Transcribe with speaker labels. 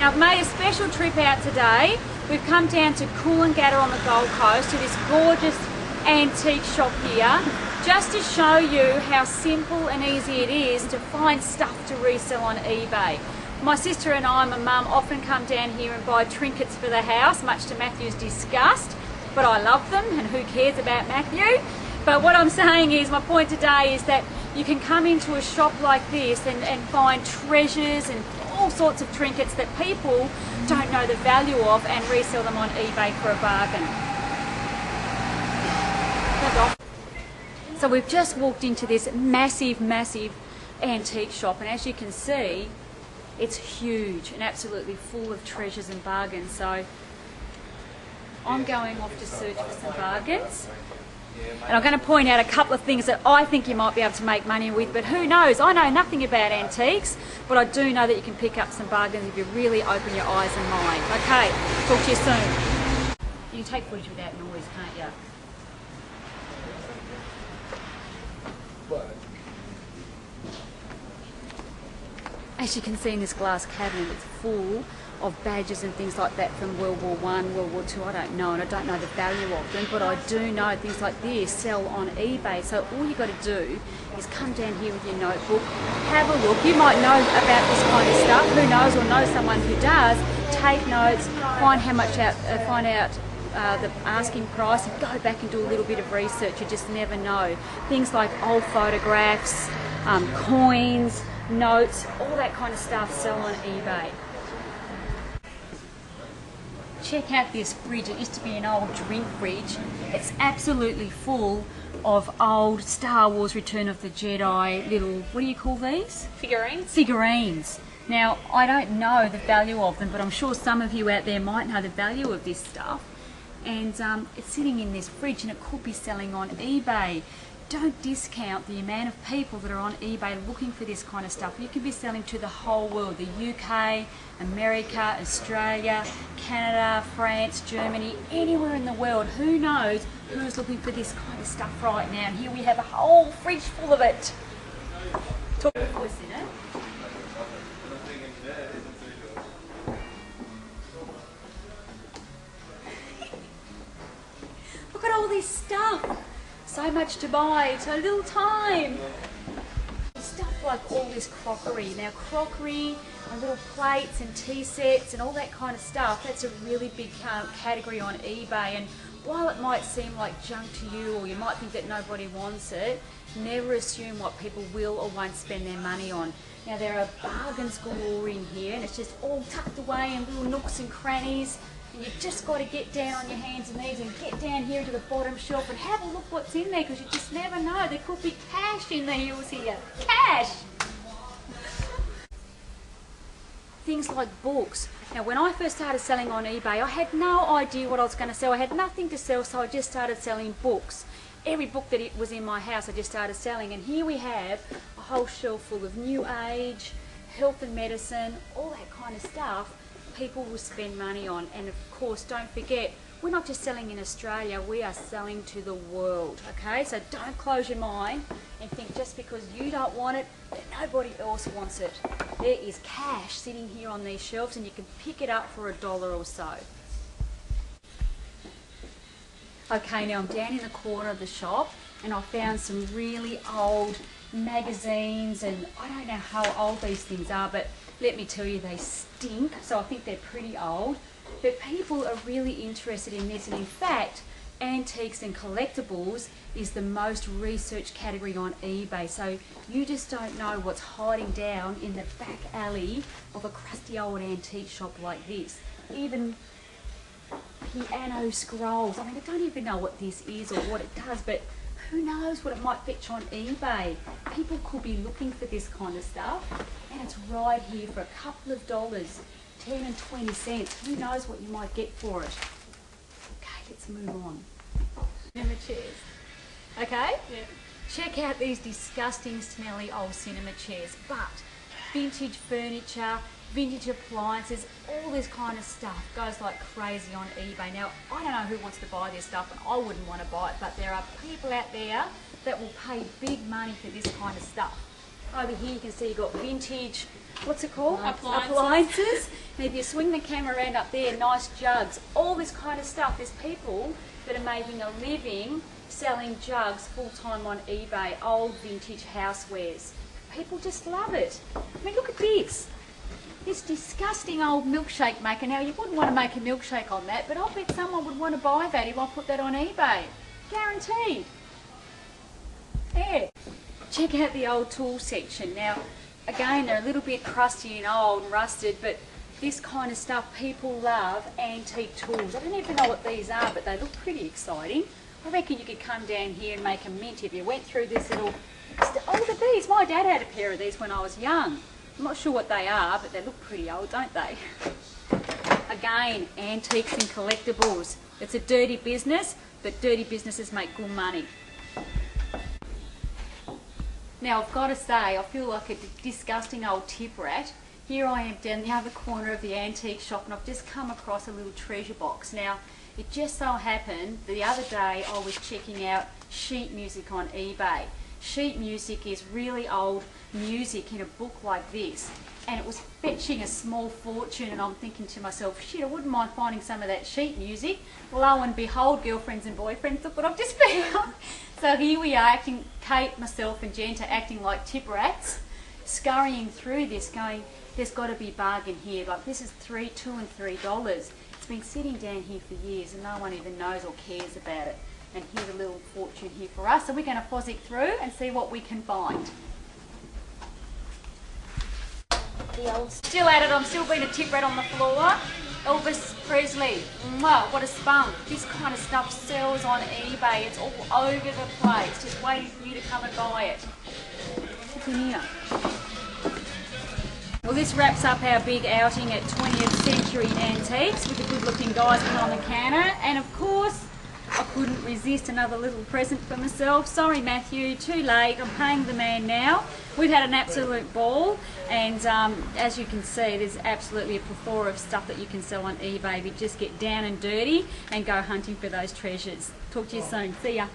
Speaker 1: Now I've made a special trip out today. We've come down to Coolangatta on the Gold Coast to this gorgeous antique shop here, just to show you how simple and easy it is to find stuff to resell on eBay. My sister and I, my mum, often come down here and buy trinkets for the house, much to Matthew's disgust, but I love them, and who cares about Matthew? But what I'm saying is, my point today is that you can come into a shop like this and find treasures and all sorts of trinkets that people don't know the value of and resell them on eBay for a bargain. So we've just walked into this massive antique shop, and as you can see, it's huge and absolutely full of treasures and bargains. So I'm going off to search for some bargains, and I'm going to point out a couple of things that I think you might be able to make money with, but who knows? I know nothing about antiques, but I do know that you can pick up some bargains if you really open your eyes and mind. Okay, talk to you soon. You can take footage without noise, can't you? As you can see in this glass cabinet, it's full of badges and things like that from World War I, World War II, I don't know, and I don't know the value of them, but I do know things like this sell on eBay. So all you've got to do is come down here with your notebook, have a look. You might know about this kind of stuff, who knows, or know someone who does. Take notes, find how much out, find out the asking price, and go back and do a little bit of research. You just never know. Things like old photographs, coins, notes, all that kind of stuff sell on eBay. Check out this fridge. It used to be an old drink fridge. It's absolutely full of old Star Wars Return of the Jedi little, what do you call these?
Speaker 2: Figurines.
Speaker 1: Figurines. Now, I don't know the value of them, but I'm sure some of you out there might know the value of this stuff. And it's sitting in this fridge, and it could be selling on eBay. Don't discount the amount of people that are on eBay looking for this kind of stuff. You could be selling to the whole world, the UK, America, Australia, Canada, France, Germany, anywhere in the world. Who knows who's looking for this kind of stuff right now? And here we have a whole fridge full of it. Talk to us in it. Look at all this stuff. So much to buy, so little time. Stuff like all this crockery. Now crockery and little plates and tea sets and all that kind of stuff, that's a really big category on eBay. And while it might seem like junk to you, or you might think that nobody wants it, never assume what people will or won't spend their money on. Now there are bargains galore in here, and it's just all tucked away in little nooks and crannies. And you've just got to get down on your hands and knees and get down here to the bottom shelf and have a look what's in there, because you just never know. There could be cash in the hills here. Cash! Things like books. Now when I first started selling on eBay, I had no idea what I was going to sell. I had nothing to sell, so I just started selling books. Every book that was in my house I just started selling, and here we have a whole shelf full of New Age, health and medicine, all that kind of stuff people will spend money on. And of course, don't forget, we're not just selling in Australia, we are selling to the world, okay? So don't close your mind and think just because you don't want it, that nobody else wants it. There is cash sitting here on these shelves, and you can pick it up for $1 or so. Okay, now I'm down in the corner of the shop, and I found some really old magazines, and I don't know how old these things are, but let me tell you, they stink, so I think they're pretty old. But people are really interested in this, and in fact, antiques and collectibles is the most researched category on eBay. So you just don't know what's hiding down in the back alley of a crusty old antique shop like this. Even piano scrolls. I mean, I don't even know what this is or what it does, but who knows what it might fetch on eBay. People could be looking for this kind of stuff, and it's right here for a couple of dollars, 10 and 20 cents. Who knows what you might get for it. Okay, let's move on. Cinema chairs. Okay? Yeah. Check out these disgusting, smelly old cinema chairs, but vintage furniture, vintage appliances, all this kind of stuff goes like crazy on eBay. Now, I don't know who wants to buy this stuff, and I wouldn't want to buy it, but there are people out there that will pay big money for this kind of stuff. Over here you can see you've got vintage, what's it called?
Speaker 2: Appliances.
Speaker 1: And if you swing the camera around up there, nice jugs, all this kind of stuff. There's people that are making a living selling jugs full-time on eBay, old vintage housewares. People just love it. I mean, look at this. This disgusting old milkshake maker. Now, you wouldn't want to make a milkshake on that, but I'll bet someone would want to buy that if I put that on eBay. Guaranteed. Yeah. Check out the old tool section. Now, again, they're a little bit crusty and old and rusted, but this kind of stuff, people love antique tools. I don't even know what these are, but they look pretty exciting. I reckon you could come down here and make a mint if you went through this little... Oh, look at these. My dad had a pair of these when I was young. I'm not sure what they are, but they look pretty old, don't they? Again, antiques and collectibles. It's a dirty business, but dirty businesses make good money. Now, I've got to say, I feel like a disgusting old tip rat. Here I am down the other corner of the antique shop, and I've just come across a little treasure box. Now, it just so happened the other day I was checking out sheet music on eBay. Sheet music is really old music in a book like this, and it was fetching a small fortune, and I'm thinking to myself, shit, I wouldn't mind finding some of that sheet music. Lo and behold, girlfriends and boyfriends, look what I've just found. So here we are, Kate, myself and Jen are acting like tip rats, scurrying through this going, there's got to be bargain here. Like, this is $2 and $3. It's been sitting down here for years and no one even knows or cares about it. And here's a little fortune here for us. So we're going to fozzick through and see what we can find. Still at it, I'm still being a tip rat on the floor. Elvis Presley, wow, what a spunk. This kind of stuff sells on eBay. It's all over the place, just waiting for you to come and buy it. What's in here? Well, this wraps up our big outing at 20th Century Antiques with the good-looking guys behind the counter. And of course, I couldn't resist another little present for myself. Sorry, Matthew, too late. I'm paying the man now. We've had an absolute ball, and as you can see, there's absolutely a plethora of stuff that you can sell on eBay if you just get down and dirty and go hunting for those treasures. Talk to you soon. See ya.